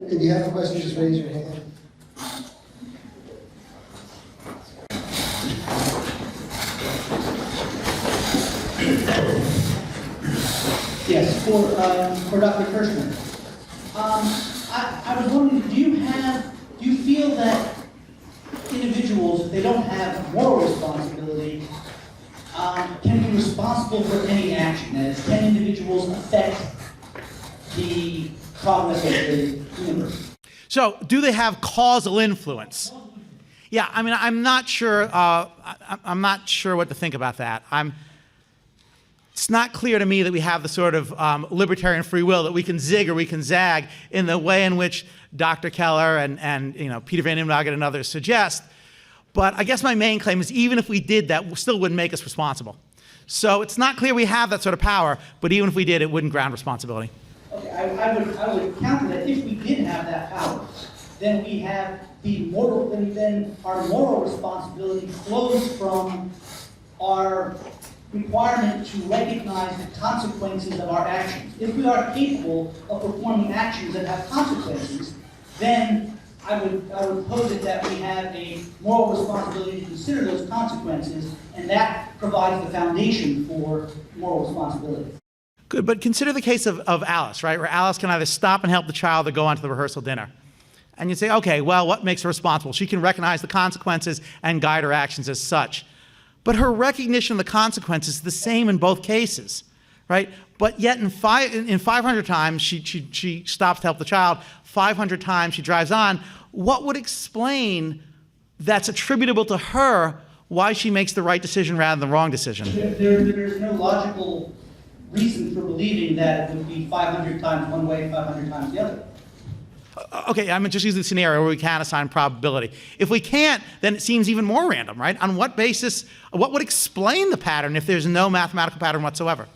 If you have a question, just raise your hand. Yes, for Dr. Kershnar. I was wondering, do you feel that individuals, if they don't have moral responsibility, can be responsible for any action? That is, can individuals affect the progress of the universe? So, do they have causal influence? Yeah, I mean, I'm not sure. I'm not sure what to think about that. It's not clear to me that we have the sort of libertarian free will that we can zig or we can zag in the way in which Dr. Keller and Peter Van Imlagen and others suggest. But I guess my main claim is even if we did that, it still wouldn't make us responsible. So it's not clear we have that sort of power, but even if we did, it wouldn't ground responsibility. Okay, I would counter that if we did have that power, then we have then our moral responsibility flows from our requirement to recognize the consequences of our actions. If we are capable of performing actions that have consequences, then I would posit that we have a moral responsibility to consider those consequences, and that provides the foundation for moral responsibility. Good, but consider the case of Alice, right? Where Alice can either stop and help the child or go on to the rehearsal dinner. And you say, okay, well, what makes her responsible? She can recognize the consequences and guide her actions as such. But her recognition of the consequences is the same in both cases, right? But yet in 500 times she stops to help the child, 500 times she drives on. What would explain that's attributable to her why she makes the right decision rather than the wrong decision? There's no logical reason for believing that it would be 500 times one way, 500 times the other. Okay, I'm just using the scenario where we can assign probability. If we can't, then it seems even more random, right? On what basis, what would explain the pattern if there's no mathematical pattern whatsoever?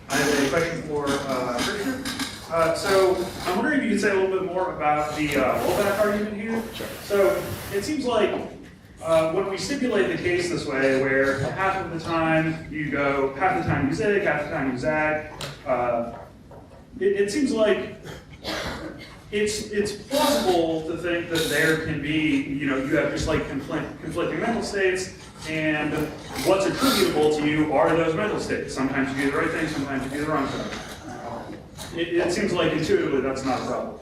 I have a question for Kershnar. So I'm wondering if you could say a little bit more about the rollback argument here. Sure. So it seems like when we stipulate the case this way, where half of the time you go, half the time you zig, half the time you zag, it seems like it's plausible to think that there can be, you have just like conflicting mental states, and what's attributable to you are those mental states. Sometimes you do the right thing, sometimes you do the wrong thing. It seems like intuitively that's not a problem.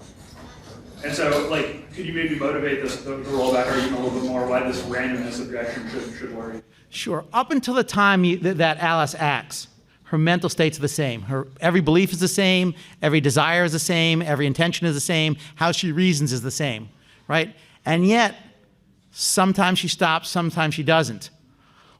And so, could you maybe motivate the rollback argument a little bit more, why this randomness objection should worry? Sure. Up until the time that Alice acts, her mental states are the same. Every belief is the same, every desire is the same, every intention is the same, how she reasons is the same, right? And yet, sometimes she stops, sometimes she doesn't.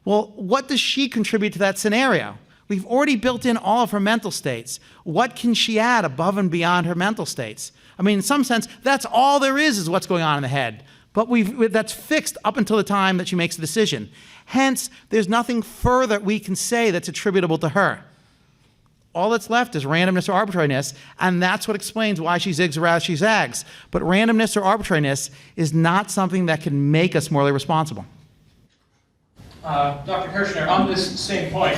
Well, what does she contribute to that scenario? We've already built in all of her mental states. What can she add above and beyond her mental states? I mean, in some sense, that's all there is what's going on in the head. But that's fixed up until the time that she makes the decision. Hence, there's nothing further we can say that's attributable to her. All that's left is randomness or arbitrariness, and that's what explains why she zigs or as she zags. But randomness or arbitrariness is not something that can make us morally responsible. Dr. Kershnar, on this same point,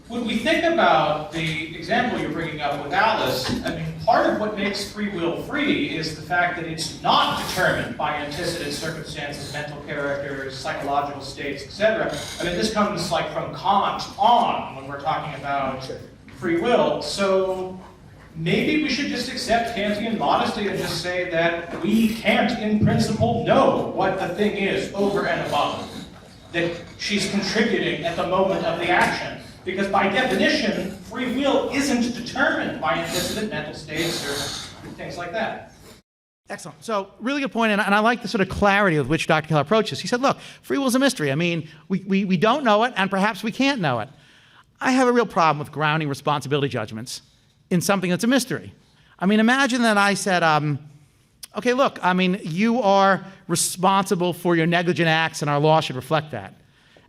when we think about the example you're bringing up with Alice, I mean, part of what makes free will free is the fact that it's not determined by antecedent circumstances, mental characters, psychological states, etc. I mean, this comes from Kant on when we're talking about free will. So maybe we should just accept Kantian modesty and just say that we can't, in principle, know what the thing is over and above that she's contributing at the moment of the action. Because by definition, free will isn't determined by antecedent mental states or things like that. Excellent. So really good point, and I like the sort of clarity with which Dr. Keller approaches. He said, look, free will is a mystery. I mean, we don't know it, and perhaps we can't know it. I have a real problem with grounding responsibility judgments in something that's a mystery. I mean, imagine that I said, okay, look, I mean, you are responsible for your negligent acts, and our law should reflect that.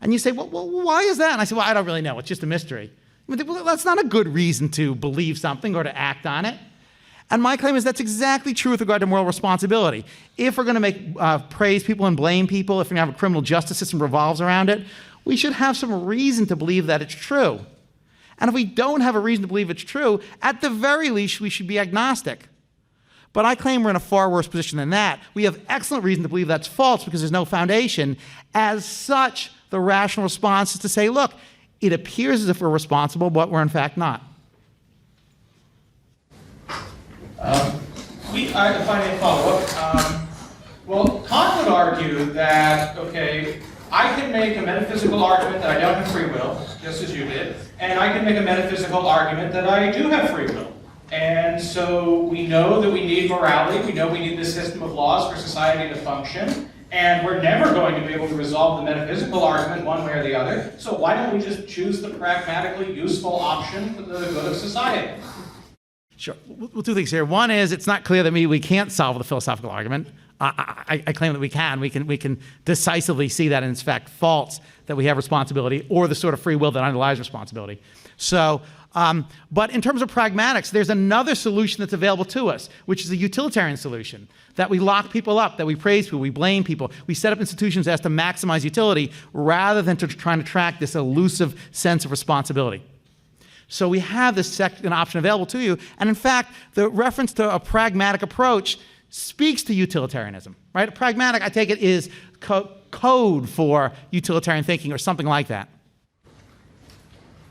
And you say, well, why is that? And I say, well, I don't really know. It's just a mystery. I mean, well, that's not a good reason to believe something or to act on it. And my claim is that's exactly true with regard to moral responsibility. If we're going to praise people and blame people, if we're going to have a criminal justice system revolves around it, we should have some reason to believe that it's true. And if we don't have a reason to believe it's true, at the very least, we should be agnostic. But I claim we're in a far worse position than that. We have excellent reason to believe that's false because there's no foundation. As such, the rational response is to say, look, it appears as if we're responsible, but we're in fact not. If I may follow up, well, Kant would argue that, okay, I can make a metaphysical argument that I don't have free will, just as you did, and I can make a metaphysical argument that I do have free will. And so we know that we need morality, we know we need this system of laws for society to function, and we're never going to be able to resolve the metaphysical argument one way or the other, so why don't we just choose the pragmatically useful option for the good of society? Sure. We'll do things here. One is, it's not clear that we can't solve the philosophical argument. I claim that we can. We can decisively see that it's in fact false, that we have responsibility, or the sort of free will that underlies responsibility. So, but in terms of pragmatics, there's another solution that's available to us, which is a utilitarian solution, that we lock people up, that we praise people, we blame people, we set up institutions as to maximize utility rather than to trying to track this elusive sense of responsibility. So we have this second option available to you, and in fact, the reference to a pragmatic approach speaks to utilitarianism, right? A pragmatic, I take it, is code for utilitarian thinking or something like that.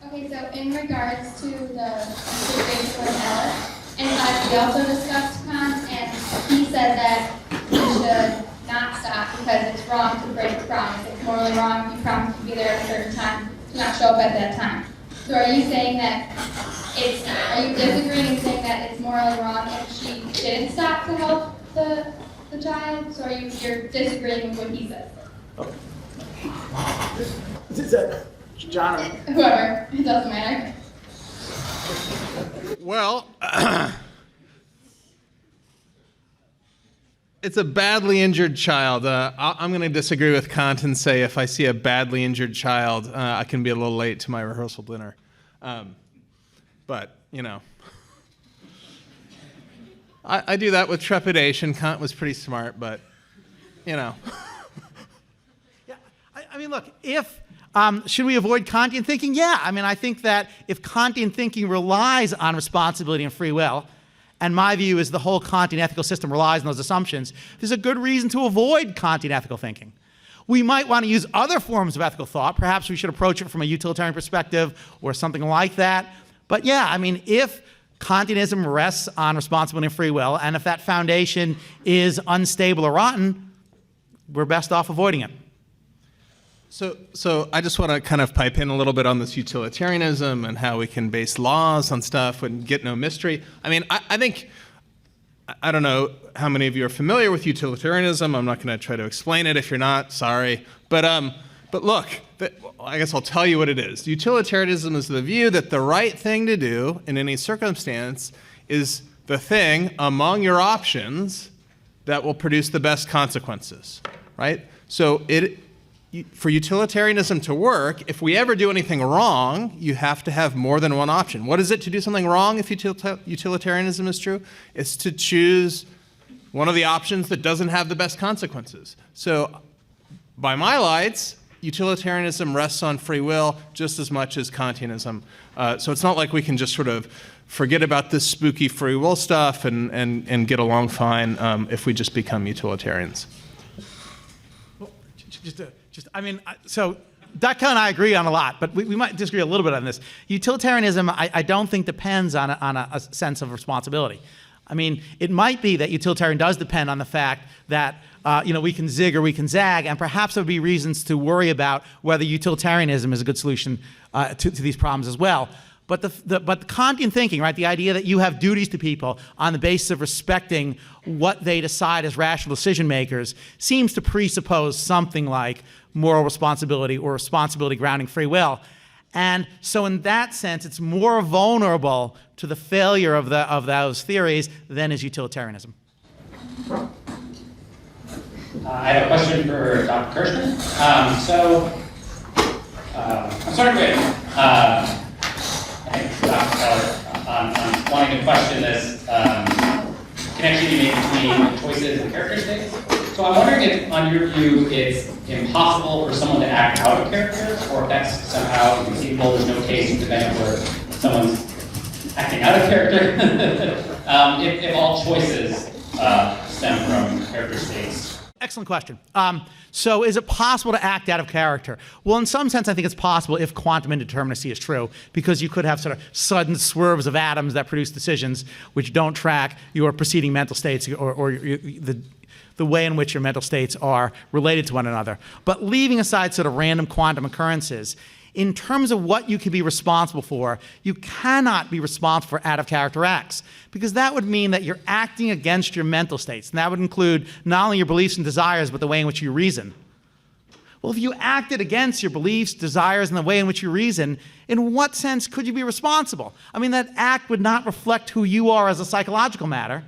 Okay, so in regards to the situation with Ellis, in fact, we also discussed Kant, and he said that we should not stop because it's wrong to break a promise. It's morally wrong if you promise to be there at a certain time to not show up at that time. So are you saying that are you disagreeing and saying that it's morally wrong if she didn't stop to help the child? So you're disagreeing with what he said? Is that John? Whoever, it doesn't matter. Well, it's a badly injured child. I'm going to disagree with Kant and say if I see a badly injured child, I can be a little late to my rehearsal dinner. But, you know, I do that with trepidation. Kant was pretty smart, but, you know. Yeah, I mean, look, should we avoid Kantian thinking? Yeah, I mean, I think that if Kantian thinking relies on responsibility and free will, and my view is the whole Kantian ethical system relies on those assumptions, there's a good reason to avoid Kantian ethical thinking. We might want to use other forms of ethical thought. Perhaps we should approach it from a utilitarian perspective or something like that. But yeah, I mean, if Kantianism rests on responsibility and free will, and if that foundation is unstable or rotten, we're best off avoiding it. So I just want to kind of pipe in a little bit on this utilitarianism and how we can base laws on stuff and get no mystery. I mean, I think, I don't know how many of you are familiar with utilitarianism. I'm not going to try to explain it. If you're not, sorry. But look, I guess I'll tell you what it is. Utilitarianism is the view that the right thing to do in any circumstance is the thing among your options that will produce the best consequences, right? So for utilitarianism to work, if we ever do anything wrong, you have to have more than one option. What is it to do something wrong if utilitarianism is true? It's to choose one of the options that doesn't have the best consequences. So by my lights, utilitarianism rests on free will just as much as Kantianism. So it's not like we can just sort of forget about this spooky free will stuff and get along fine if we just become utilitarians. So Daka and I agree on a lot, but we might disagree a little bit on this. Utilitarianism, I don't think depends on a sense of responsibility. I mean, it might be that utilitarian does depend on the fact that we can zig or we can zag, and perhaps there would be reasons to worry about whether utilitarianism is a good solution to these problems as well. But the Kantian thinking, right, the idea that you have duties to people on the basis of respecting what they decide as rational decision makers seems to presuppose something like moral responsibility or responsibility grounding free will. And so in that sense, it's more vulnerable to the failure of those theories than is utilitarianism. I have a question for Dr. Kershnar. I'm starting with I think Dr. Keller on wanting to question this connection you make between choices and character states. So I'm wondering if, on your view, it's impossible for someone to act out of character, or if that's somehow inconceivable. There's no case in the event where someone's acting out of character. If all choices stem from character states? Excellent question. So is it possible to act out of character? Well, in some sense, I think it's possible if quantum indeterminacy is true, because you could have sort of sudden swerves of atoms that produce decisions which don't track your preceding mental states or the way in which your mental states are related to one another. But leaving aside sort of random quantum occurrences, in terms of what you can be responsible for, you cannot be responsible for out-of-character acts, because that would mean that you're acting against your mental states, and that would include not only your beliefs and desires, but the way in which you reason. Well, if you acted against your beliefs, desires, and the way in which you reason, in what sense could you be responsible? I mean, that act would not reflect who you are as a psychological matter.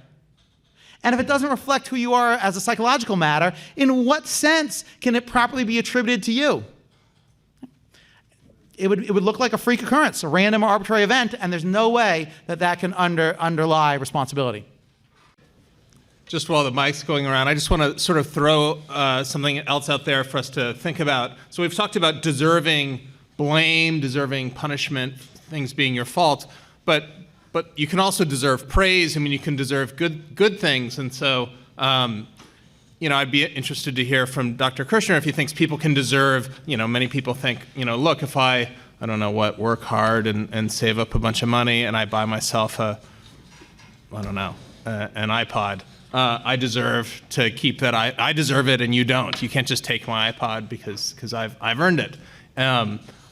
And if it doesn't reflect who you are as a psychological matter, in what sense can it properly be attributed to you? It would look like a freak occurrence, a random or arbitrary event, and there's no way that that can underlie responsibility. Just while the mic's going around, I just want to sort of throw something else out there for us to think about. So we've talked about deserving blame, deserving punishment, things being your fault, but you can also deserve praise. I mean, you can deserve good things, and so I'd be interested to hear from Dr. Kershnar if he thinks people can deserve, many people think, look, if I don't know what, work hard and save up a bunch of money and I buy myself an iPod, I deserve to keep that. I deserve it and you don't. You can't just take my iPod because I've earned it.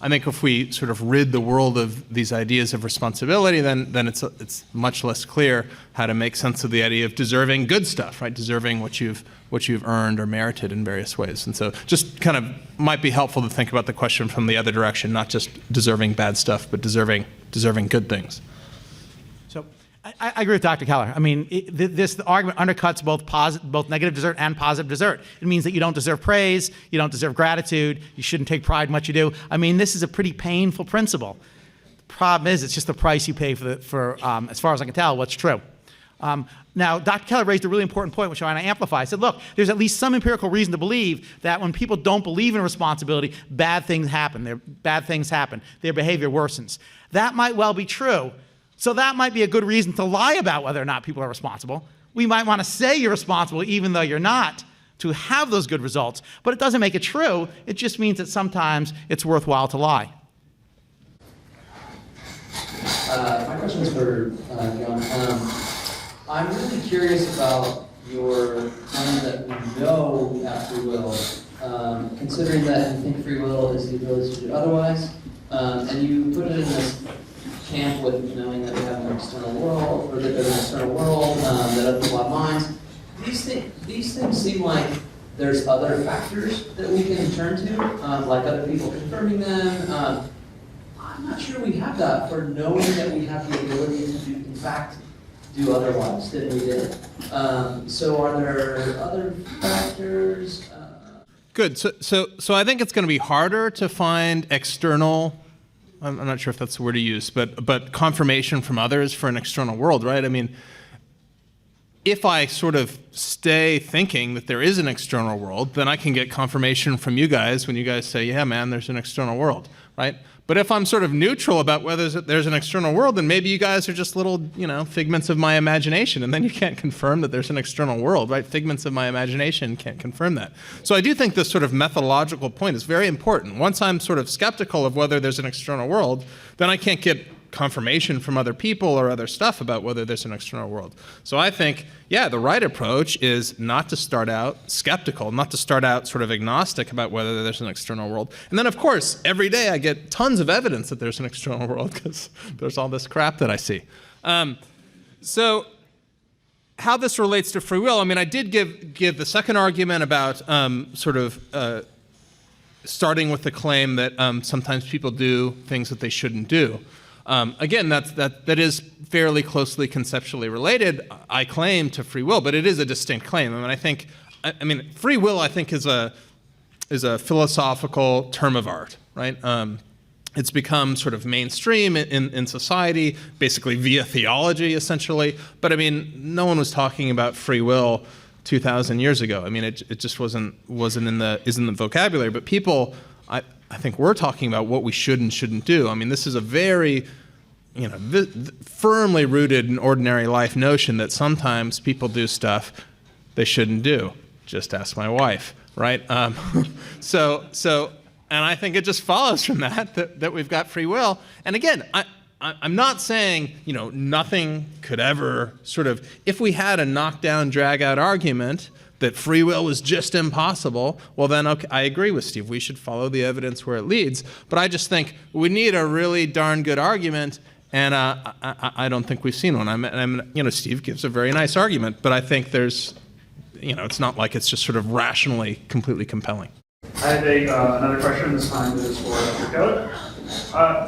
I think if we sort of rid the world of these ideas of responsibility, then it's much less clear how to make sense of the idea of deserving good stuff, right? Deserving what you've earned or merited in various ways. And so just kind of might be helpful to think about the question from the other direction, not just deserving bad stuff, but deserving good things. So I agree with Dr. Keller. I mean, this argument undercuts both negative desert and positive desert. It means that you don't deserve praise, you don't deserve gratitude, you shouldn't take pride in what you do. I mean, this is a pretty painful principle. The problem is it's just the price you pay for as far as I can tell, what's true. Now, Dr. Keller raised a really important point, which I want to amplify. He said, look, there's at least some empirical reason to believe that when people don't believe in responsibility, bad things happen. Their behavior worsens. That might well be true. So that might be a good reason to lie about whether or not people are responsible. We might want to say you're responsible even though you're not, to have those good results. But it doesn't make it true. It just means that sometimes it's worthwhile to lie. My question is for John. I'm really curious about your claim that we know have free will, considering that you think free will is the ability to do otherwise, and you put it in this camp with knowing that we have an external world, or that there's an external world, that other people have minds. These things seem like there's other factors that we can turn to, like other people confirming them. I'm not sure we have that for knowing that we have the ability to do, in fact, do otherwise than we did. So are there other factors? Good. So I think it's going to be harder to find external, I'm not sure if that's the word to use, but confirmation from others for an external world, right? I mean, if I sort of stay thinking that there is an external world, then I can get confirmation from you guys when you guys say, yeah, man, there's an external world, right? But if I'm sort of neutral about whether there's an external world, then maybe you guys are just little, figments of my imagination, and then you can't confirm that there's an external world, right? Figments of my imagination can't confirm that. So I do think this sort of methodological point is very important. Once I'm sort of skeptical of whether there's an external world, then I can't get confirmation from other people or other stuff about whether there's an external world. So I think, yeah, the right approach is not to start out skeptical, not to start out sort of agnostic about whether there's an external world. And then, of course, every day I get tons of evidence that there's an external world because there's all this crap that I see. So how this relates to free will, I mean, I did give the second argument about starting with the claim that sometimes people do things that they shouldn't do. Again, that is fairly closely conceptually related, I claim, to free will, but it is a distinct claim. I mean, free will, I think, is a philosophical term of art, right? It's become sort of mainstream in society, basically via theology, essentially. But I mean, no one was talking about free will 2,000 years ago. I mean, it just isn't in the vocabulary. But people, I think we're talking about what we should and shouldn't do. I mean, this is a very firmly rooted in ordinary life notion that sometimes people do stuff they shouldn't do. Just ask my wife, right? And I think it just follows from that we've got free will. And again, I'm not saying, nothing could ever sort of, if we had a knockdown, drag-out argument that free will was just impossible, well then, okay, I agree with Steve. We should follow the evidence where it leads. But I just think we need a really darn good argument, and I don't think we've seen one. Steve gives a very nice argument, but I think there's, it's not like it's just sort of rationally completely compelling. I have another question. This time is for Dr. Keller.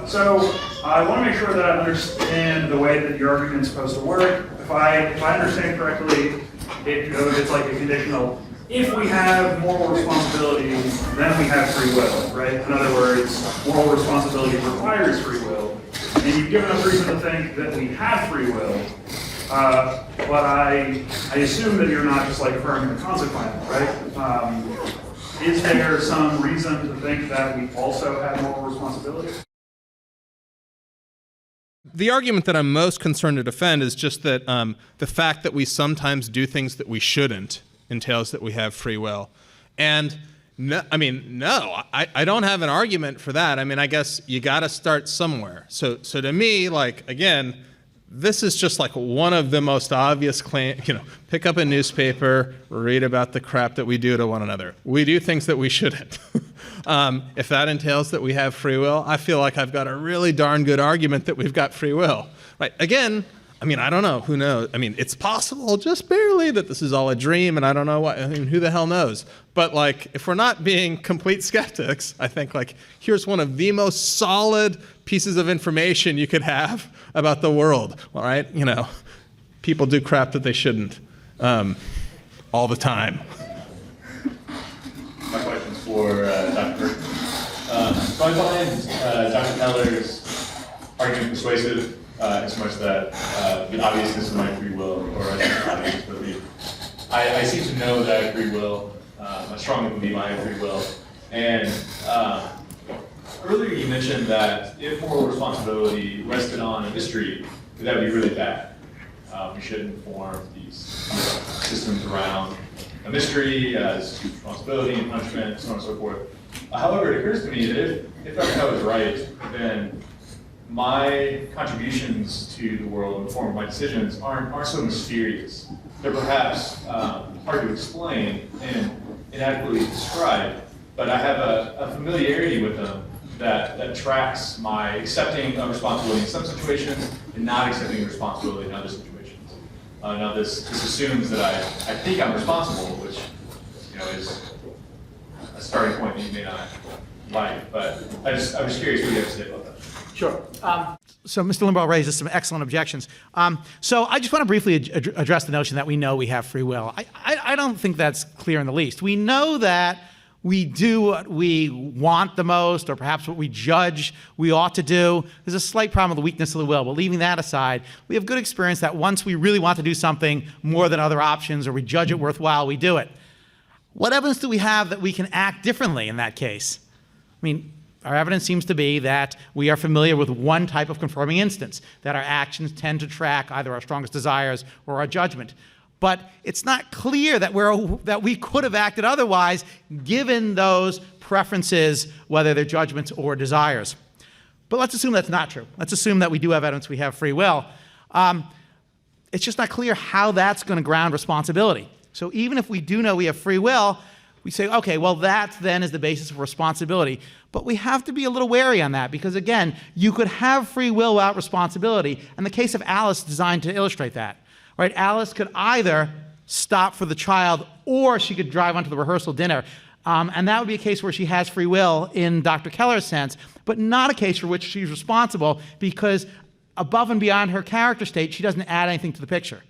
So I want to make sure that I understand the way that your argument is supposed to work. If I understand correctly, it's like a conditional. If we have moral responsibility, then we have free will, right? In other words, moral responsibility requires free will. And you've given us reason to think that we have free will. But I assume that you're not just like affirming the consequence, right? Is there some reason to think that we also have moral responsibility? The argument that I'm most concerned to defend is just that the fact that we sometimes do things that we shouldn't entails that we have free will. And I don't have an argument for that. I guess you got to start somewhere. So to me, again, this is just like one of the most obvious claims. Pick up a newspaper, read about the crap that we do to one another. We do things that we shouldn't. If that entails that we have free will, I feel like I've got a really darn good argument that we've got free will. Right? Again, I don't know. Who knows? It's possible, just barely, that this is all a dream, and I don't know what. Who the hell knows? But if we're not being complete skeptics, I think here's one of the most solid pieces of information you could have about the world. All right, people do crap that they shouldn't, all the time. My question's for Dr. So I find Dr. Keller's argument persuasive in so much that the obviousness of my free will, or I think obvious belief, I seem to know that I have free will. I strongly believe I have free will. And earlier you mentioned that if moral responsibility rested on a mystery, that would be really bad. We shouldn't form these systems around a mystery as responsibility and punishment, so on and so forth. However, it occurs to me that if Dr. Keller is right, then my contributions to the world in the form of my decisions aren't so mysterious. They're perhaps hard to explain and inadequately describe, but I have a familiarity with them that tracks my accepting of responsibility in some situations and not accepting responsibility in other situations. Now this assumes that I think I'm responsible, which is a starting point that you may not like, but I'm just curious what you have to say about that. Sure. So Mr. Limbaugh raises some excellent objections. So I just want to briefly address the notion that we know we have free will. I don't think that's clear in the least. We know that we do what we want the most, or perhaps what we judge we ought to do. There's a slight problem with the weakness of the will, but leaving that aside, we have good experience that once we really want to do something more than other options, or we judge it worthwhile, we do it. What evidence do we have that we can act differently in that case? Our evidence seems to be that we are familiar with one type of confirming instance, that our actions tend to track either our strongest desires or our judgment. But it's not clear that we could have acted otherwise given those preferences, whether they're judgments or desires. But let's assume that's not true. Let's assume that we do have evidence we have free will. It's just not clear how that's going to ground responsibility. So even if we do know we have free will, we say, okay, well, that then is the basis of responsibility. But we have to be a little wary on that because, again, you could have free will without responsibility. And the case of Alice is designed to illustrate that. Right? Alice could either stop for the child or she could drive onto the rehearsal dinner. And that would be a case where she has free will in Dr. Keller's sense, but not a case for which she's responsible because above and beyond her character state, she doesn't add anything to the picture.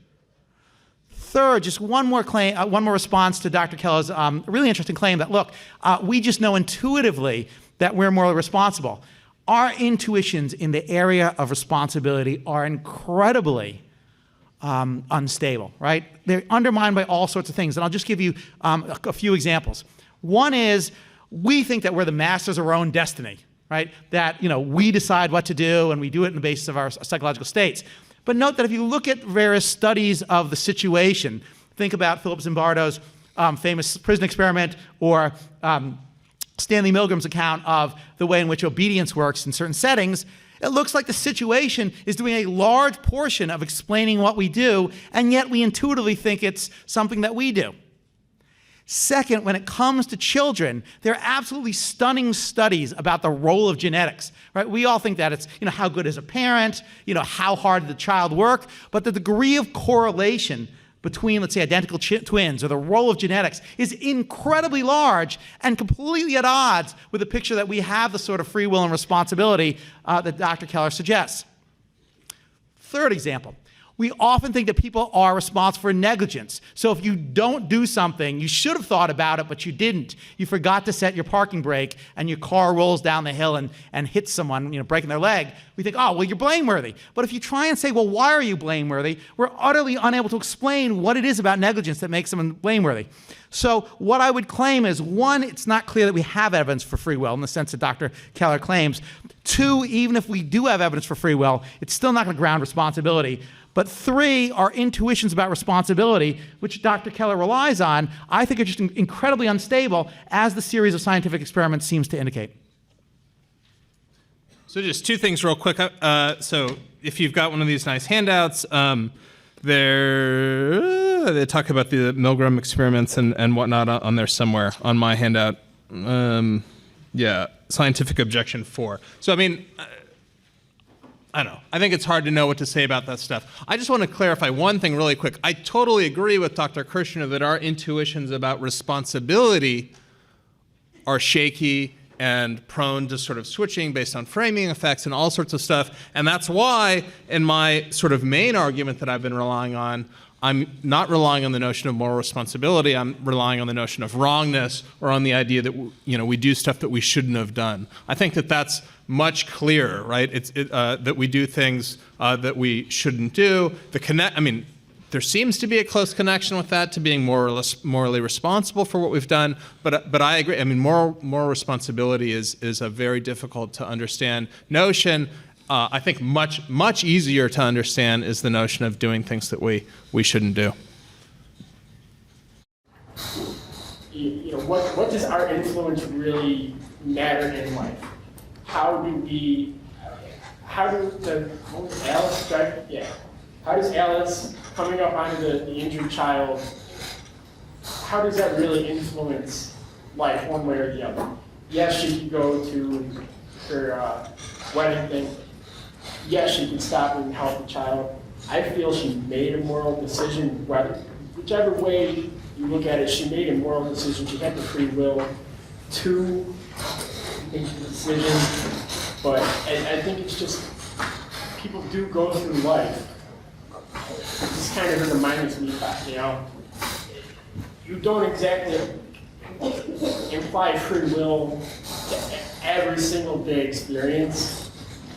Third, just one more response to Dr. Keller's really interesting claim that, look, we just know intuitively that we're morally responsible. Our intuitions in the area of responsibility are incredibly unstable, right? They're undermined by all sorts of things. And I'll just give you a few examples. One is we think that we're the masters of our own destiny. right? That, we decide what to do and we do it on the basis of our psychological states. But note that if you look at various studies of the situation, think about Philip Zimbardo's famous prison experiment, or Stanley Milgram's account of the way in which obedience works in certain settings, it looks like the situation is doing a large portion of explaining what we do, and yet we intuitively think it's something that we do. Second, when it comes to children, there are absolutely stunning studies about the role of genetics, right? We all think that it's, how good is a parent, how hard did the child work, but the degree of correlation between, let's say, identical twins, or the role of genetics, is incredibly large and completely at odds with the picture that we have the sort of free will and responsibility that Dr. Keller suggests. Third example. We often think that people are responsible for negligence. So if you don't do something, you should have thought about it, but you didn't. You forgot to set your parking brake, and your car rolls down the hill and hits someone, breaking their leg. We think, oh, well, you're blameworthy. But if you try and say, well, why are you blameworthy? We're utterly unable to explain what it is about negligence that makes someone blameworthy. So what I would claim is, one, it's not clear that we have evidence for free will in the sense that Dr. Keller claims. Two, even if we do have evidence for free will, it's still not going to ground responsibility. But three, our intuitions about responsibility, which Dr. Keller relies on, I think are just incredibly unstable, as the series of scientific experiments seems to indicate. So just two things real quick. So if you've got one of these nice handouts, they talk about the Milgram experiments and whatnot on there somewhere on my handout. Scientific objection 4. So, I don't know. I think it's hard to know what to say about that stuff. I just want to clarify one thing really quick. I totally agree with Dr. Kershnar that our intuitions about responsibility are shaky and prone to sort of switching based on framing effects and all sorts of stuff. And that's why, in my sort of main argument that I've been relying on, I'm not relying on the notion of moral responsibility. I'm relying on the notion of wrongness, or on the idea that we do stuff that we shouldn't have done. I think that that's much clearer, right? That we do things that we shouldn't do. There seems to be a close connection with that to being morally responsible for what we've done. But I agree. Moral responsibility is a very difficult to understand notion. I think much easier to understand is the notion of doing things that we shouldn't do. What does our influence really matter in life? How does Alice coming up onto the injured child, how does that really influence life one way or the other? Yes, she could go to her wedding thing. Yes, she could stop and help the child. I feel she made a moral decision, whichever way you look at it, she made a moral decision. She had the free will to make the decision. But I think it's just, people do go through life. This kind of reminds me, you don't exactly imply free will to every single day experience.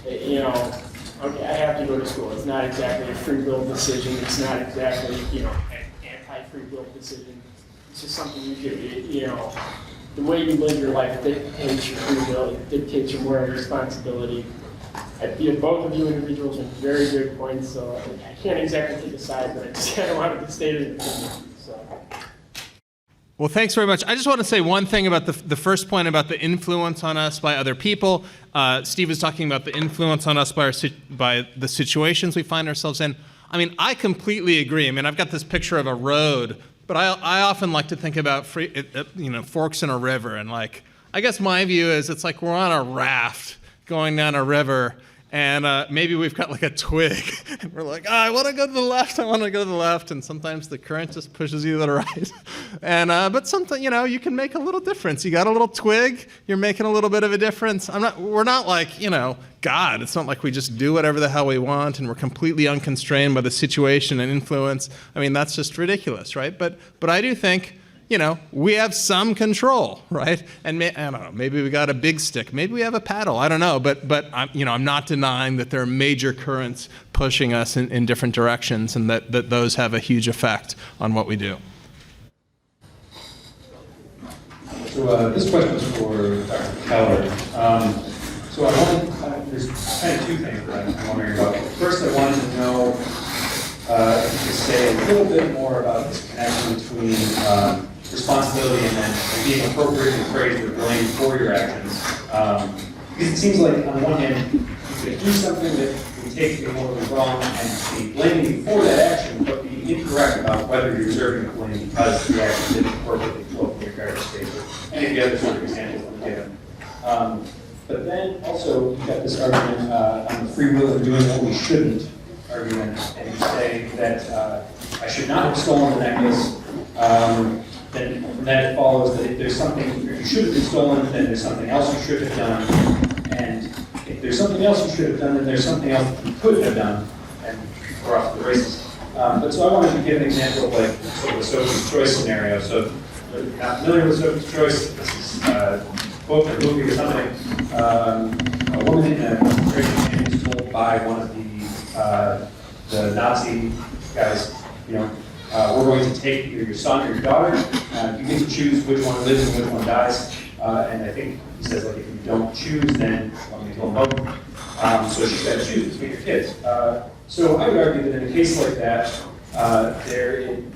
Okay, I have to go to school. It's not exactly a free will decision. It's not exactly, an anti-free will decision. It's just something you do. The way you live your life dictates your free will, it dictates your moral responsibility. I feel both of you individuals make very good points, so I can't exactly take a side, but I just kind of wanted to state it. Well, thanks very much. I just want to say one thing about the first point about the influence on us by other people. Steve was talking about the influence on us by the situations we find ourselves in. I completely agree. I've got this picture of a road, but I often like to think about forks in a river, and I guess my view is it's like we're on a raft going down a river, and maybe we've got a twig, and we're like, I want to go to the left, and sometimes the current just pushes you to the right. And but sometimes, you can make a little difference. You got a little twig, you're making a little bit of a difference. We're not like, God. It's not like we just do whatever the hell we want and we're completely unconstrained by the situation and influence. That's just ridiculous, right? But I do think, we have some control, right? And I don't know, maybe we got a big stick, maybe we have a paddle, I don't know. But I'm not denying that there are major currents pushing us in different directions, and that those have a huge effect on what we do. So this question is for Dr. Keller. So there's kind of two things that I'm wondering about. First, I wanted to know if you could say a little bit more about this connection between responsibility and then being appropriately praised or blamed for your actions. Because it seems like on one hand, you could do something that we take to be morally wrong and be blaming you for that action, but be incorrect about whether you're deserving of blame because the action didn't appropriately flow from your character state. Any of the other sort of examples I'm given. But then also, you've got this argument on the free will of doing what we shouldn't argument, and you say that I should not have stolen the necklace. Then from that it follows that if there's something you should have been stolen, then there's something else you should have done. And if there's something else you should have done, then there's something else that you could have done. And we're off to the races. But so I wanted to give an example of like sort of a Sophie's Choice scenario. So if you're not familiar with Sophie's Choice, this is a book or movie or something. A woman in a concentration camp is told by one of the Nazi guys, we're going to take either your son or your daughter. You get to choose which one lives and which one dies. And I think he says, like, if you don't choose, then I'm going to kill them both. So she's got to choose between your kids. So I would argue that in a case like that,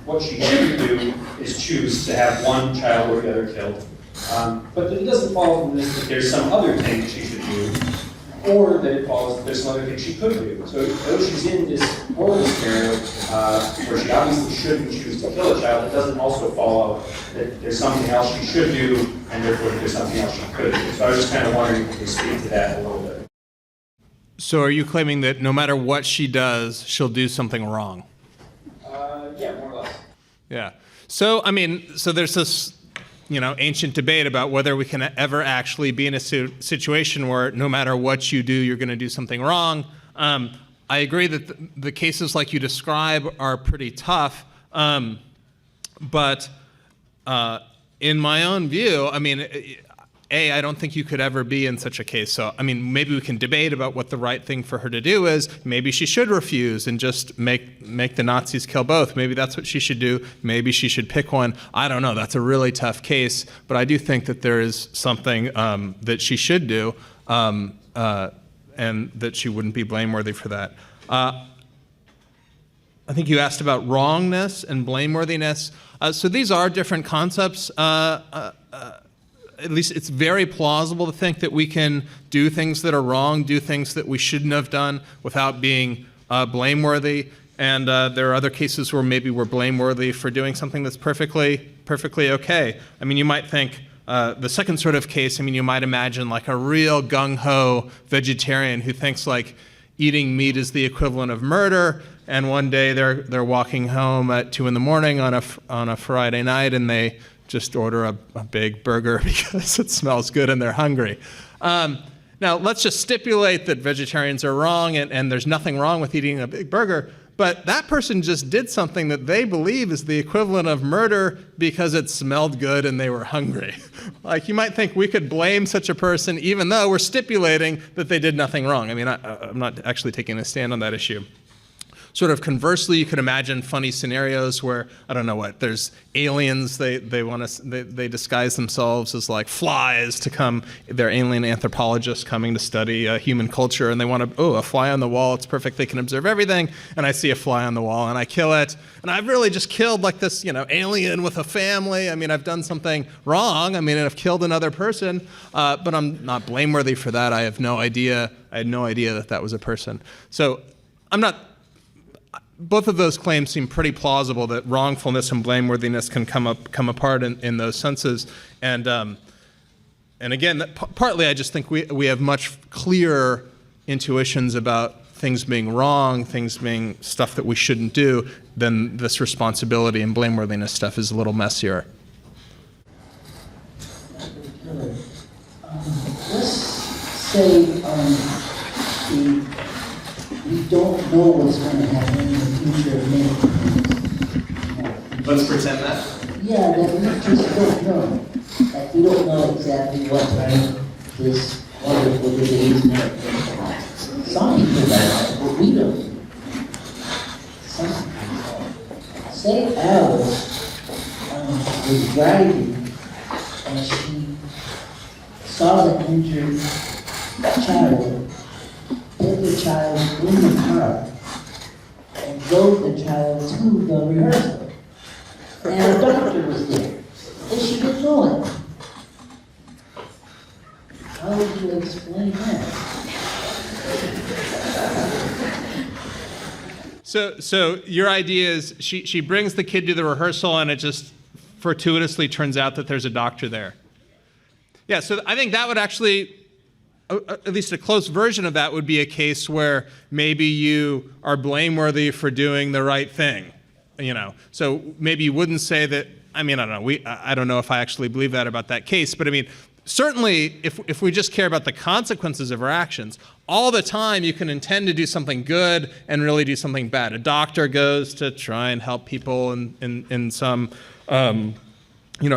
what she should do is choose to have one child or the other killed. But it doesn't follow from this that there's some other thing that she should do, or that it follows that there's some other thing she could do. So though she's in this horrible scenario where she obviously shouldn't choose to kill a child, it doesn't also follow that there's something else she should do, and therefore there's something else she could do. So I was just kind of wondering if you could speak to that a little bit. So are you claiming that no matter what she does, she'll do something wrong? Yeah, more or less. Yeah. So, so there's this, ancient debate about whether we can ever actually be in a situation where no matter what you do, you're going to do something wrong. I agree that the cases like you describe are pretty tough. But in my own view, I don't think you could ever be in such a case. So, maybe we can debate about what the right thing for her to do is. Maybe she should refuse and just make the Nazis kill both. Maybe that's what she should do. Maybe she should pick one. I don't know. That's a really tough case. But I do think that there is something that she should do and that she wouldn't be blameworthy for that. I think you asked about wrongness and blameworthiness. So these are different concepts. At least it's very plausible to think that we can do things that are wrong, do things that we shouldn't have done without being blameworthy. And there are other cases where maybe we're blameworthy for doing something that's perfectly okay. You might think the second sort of case, you might imagine like a real gung-ho vegetarian who thinks like eating meat is the equivalent of murder. And one day they're walking home at 2 a.m. on a Friday night, and they just order a big burger because it smells good and they're hungry. Now, let's just stipulate that vegetarians are wrong and there's nothing wrong with eating a big burger, but that person just did something that they believe is the equivalent of murder because it smelled good and they were hungry. Like, you might think we could blame such a person even though we're stipulating that they did nothing wrong. I'm not actually taking a stand on that issue. Sort of conversely, you could imagine funny scenarios where, there's aliens, they disguise themselves as like flies to come, they're alien anthropologists coming to study human culture, and they want to, a fly on the wall, it's perfect, they can observe everything, and I see a fly on the wall and I kill it, and I've really just killed like this, alien with a family. I've done something wrong, I've killed another person, but I'm not blameworthy for that. I had no idea that was a person. So both of those claims seem pretty plausible, that wrongfulness and blameworthiness can come apart in those senses. And again, partly I just think we have much clearer intuitions about things being wrong, things being stuff that we shouldn't do, then this responsibility and blameworthiness stuff is a little messier. Let's say we don't know what's going to happen in the future of many. Let's pretend that. Yeah, that we just don't know. Like, we don't know exactly what this wonderful disease may have. Some people know, but we don't. Say Alice was driving and she saw the injured child, put the child in the car, and drove the child to the rehearsal. And a doctor was there, and she didn't know it. How would you explain that? So your idea is she brings the kid to the rehearsal and it just fortuitously turns out that there's a doctor there. Yeah, so I think that would actually, at least a close version of that would be a case where maybe you are blameworthy for doing the right thing, you know. So maybe you wouldn't say that, I mean, I don't know, I don't know if I actually believe that about that case, but I mean, certainly if we just care about the consequences of our actions, all the time you can intend to do something good and really do something bad. A doctor goes to try and help people in some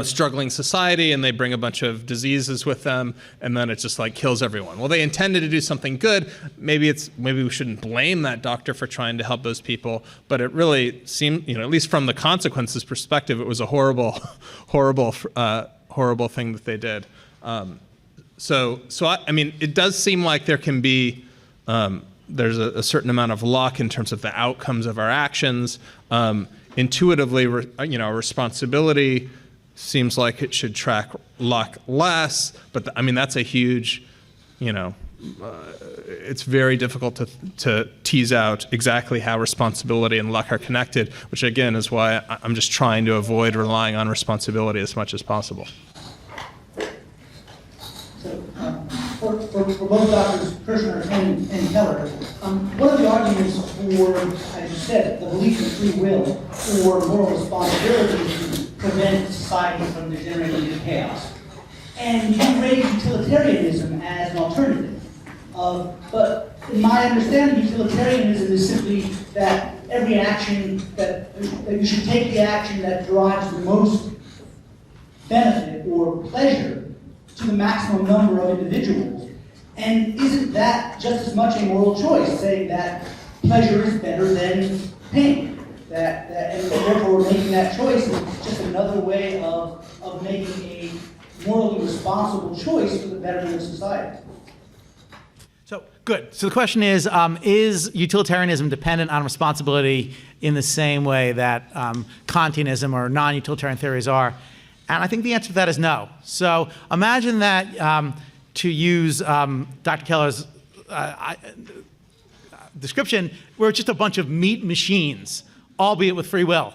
struggling society, and they bring a bunch of diseases with them, and then it just like kills everyone. Well, they intended to do something good. Maybe we shouldn't blame that doctor for trying to help those people, but it really seemed, at least from the consequences perspective, it was a horrible thing that they did. So I mean, it does seem like there can be, there's a certain amount of luck in terms of the outcomes of our actions. Intuitively, responsibility seems like it should track luck less, but I mean, that's a huge, it's very difficult to tease out exactly how responsibility and luck are connected, which again is why I'm just trying to avoid relying on responsibility as much as possible. For both Drs. Kershnar and Keller, one of the arguments for, as you said, the belief in free will or moral responsibility to prevent society from degenerating into chaos. And you raise utilitarianism as an alternative. But in my understanding, utilitarianism is simply that every action, that you should take the action that derives the most benefit or pleasure to the maximum number of individuals. And isn't that just as much a moral choice, saying that pleasure is better than pain? And therefore making that choice is just another way of making a morally responsible choice for the betterment of society. So, good. So the question is utilitarianism dependent on responsibility in the same way that Kantianism or non-utilitarian theories are? And I think the answer to that is no. So imagine that, to use Dr. Keller's description, we're just a bunch of meat machines, albeit with free will.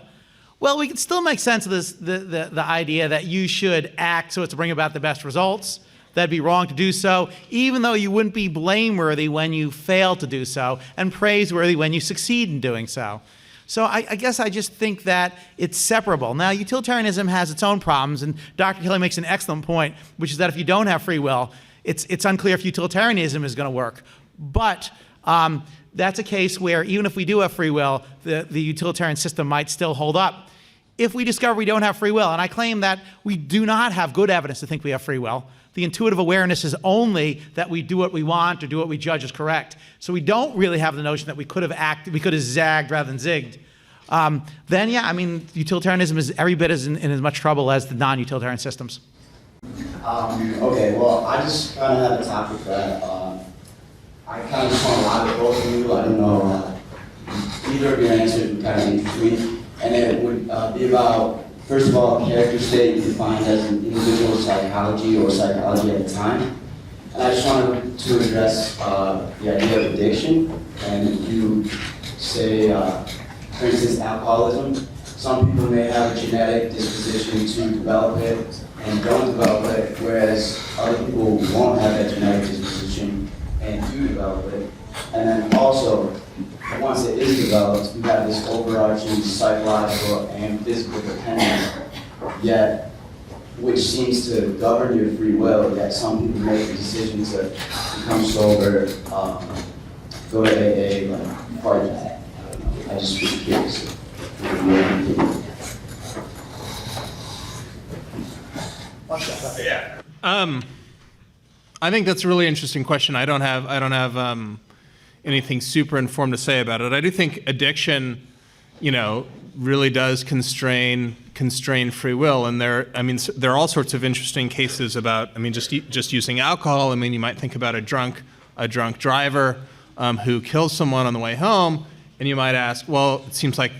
Well, we can still make sense of this, the idea that you should act so as to bring about the best results. That'd be wrong to do so, even though you wouldn't be blameworthy when you fail to do so, and praiseworthy when you succeed in doing so. So I guess I just think that it's separable. Now, utilitarianism has its own problems, and Dr. Keller makes an excellent point, which is that if you don't have free will, it's unclear if utilitarianism is going to work. But that's a case where even if we do have free will, the utilitarian system might still hold up. If we discover we don't have free will, and I claim that we do not have good evidence to think we have free will, the intuitive awareness is only that we do what we want or do what we judge is correct. So we don't really have the notion that we could have zagged rather than zigged. Then, yeah, I mean, utilitarianism is every bit in as much trouble as the non-utilitarian systems. Okay, well, I just kind of have a topic that I kind of just want to lie with both of you. I don't know, either of your answers would kind of interest me. And it would be about, first of all, character state defined as an individual's psychology or psychology at the time. And I just wanted to address the idea of addiction. And you say, for instance, alcoholism. Some people may have a genetic disposition to develop it and don't develop it, whereas other people won't have that genetic disposition and do develop it. And then also, once it is developed, you have this overarching psychological and physical dependence, yet which seems to govern your free will, yet some people make the decision to become sober, go to AA, like, party. I don't know. I just was curious. Yeah. I think that's a really interesting question. I don't have anything super informed to say about it. I do think addiction, really does constrain constrain free will. And there are all sorts of interesting cases about, just using alcohol. You might think about a drunk driver who kills someone on the way home, and you might ask, well, it seems like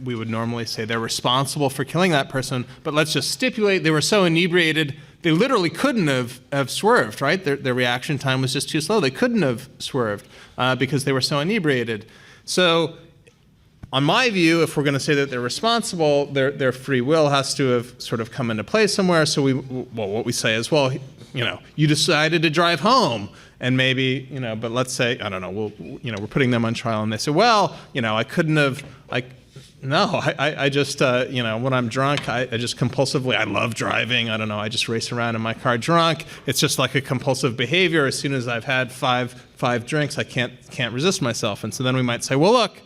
we would normally say they're responsible for killing that person, but let's just stipulate they were so inebriated they literally couldn't have swerved, right? Their reaction time was just too slow. They couldn't have swerved because they were so inebriated. So on my view, if we're going to say that they're responsible, their free will has to have sort of come into play somewhere. So what we say is, well, you decided to drive home, and maybe, but let's say, I don't know, we're putting them on trial, and they say, well, I couldn't have, I just, when I'm drunk, I just compulsively, I love driving. I don't know, I just race around in my car drunk. It's just like a compulsive behavior. As soon as I've had five drinks, I can't resist myself. And so then we might say, well, look,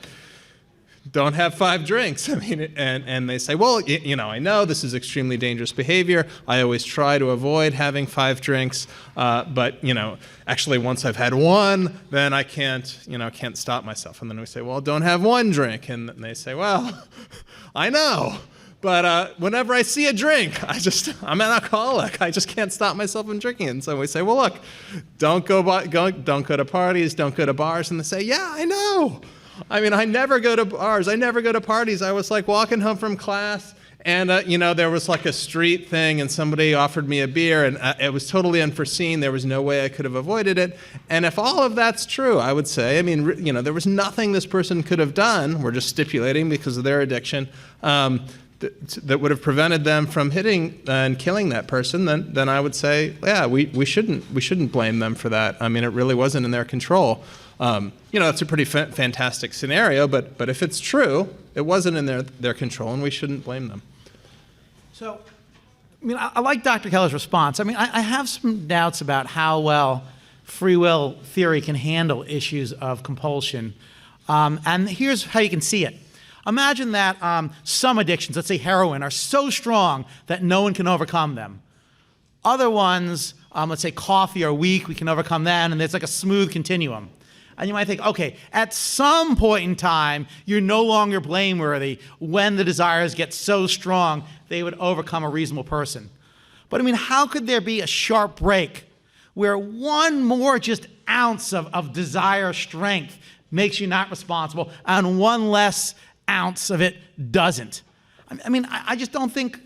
don't have 5 drinks. And they say, well, I know this is extremely dangerous behavior. I always try to avoid having 5 drinks. But, actually once I've had 1, then I can't stop myself. And then we say, well, don't have 1 drink. And they say, well, I know. But whenever I see a drink, I'm an alcoholic. I just can't stop myself from drinking. And so we say, well, look, don't go to parties, don't go to bars. And they say, yeah, I know. I never go to bars. I never go to parties. I was like walking home from class, and there was like a street thing, and somebody offered me a beer, and it was totally unforeseen. There was no way I could have avoided it. And if all of that's true, I would say, there was nothing this person could have done. We're just stipulating because of their addiction that would have prevented them from hitting and killing that person. Then I would say, yeah, we shouldn't blame them for that. It really wasn't in their control. It's a pretty fantastic scenario, but if it's true, it wasn't in their control, and we shouldn't blame them. So, I like Dr. Keller's response. I have some doubts about how well free will theory can handle issues of compulsion. And here's how you can see it. Imagine that some addictions, let's say heroin, are so strong that no one can overcome them. Other ones, let's say coffee, are weak, we can overcome that, and there's like a smooth continuum. And you might think, okay, at some point in time, you're no longer blameworthy when the desires get so strong they would overcome a reasonable person. But how could there be a sharp break where one more just ounce of desire strength makes you not responsible and one less ounce of it doesn't? I just don't think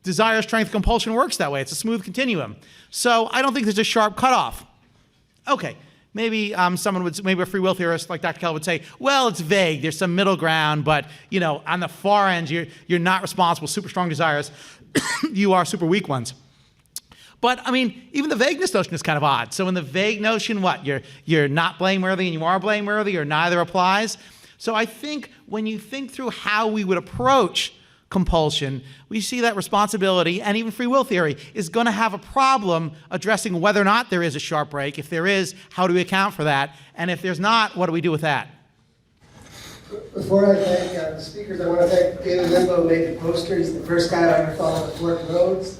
desire, strength, compulsion works that way. It's a smooth continuum. So I don't think there's a sharp cutoff. Okay. Maybe maybe a free will theorist like Dr. Keller would say, well, it's vague. There's some middle ground, but on the far end, you're not responsible. Super strong desires, you are super weak ones. But even the vagueness notion is kind of odd. So in the vague notion, what? You're not blameworthy and you are blameworthy, or neither applies. So I think when you think through how we would approach compulsion, we see that responsibility and even free will theory is going to have a problem addressing whether or not there is a sharp break. If there is, how do we account for that? And if there's not, what do we do with that? Before I thank the speakers, I want to thank David Limbo, who made the poster. He's the first guy I ever followed at Fork Roads.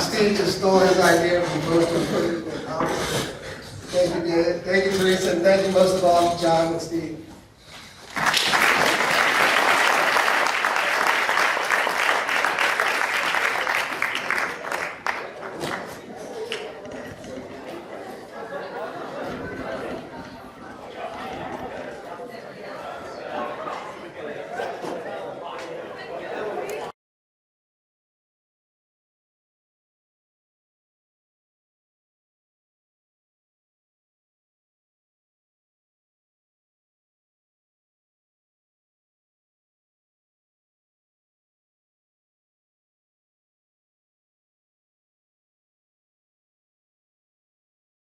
Steve just stole his idea from the poster and put it in the comments. Thank you, David. Thank you, Teresa. And thank you most of all, John and Steve.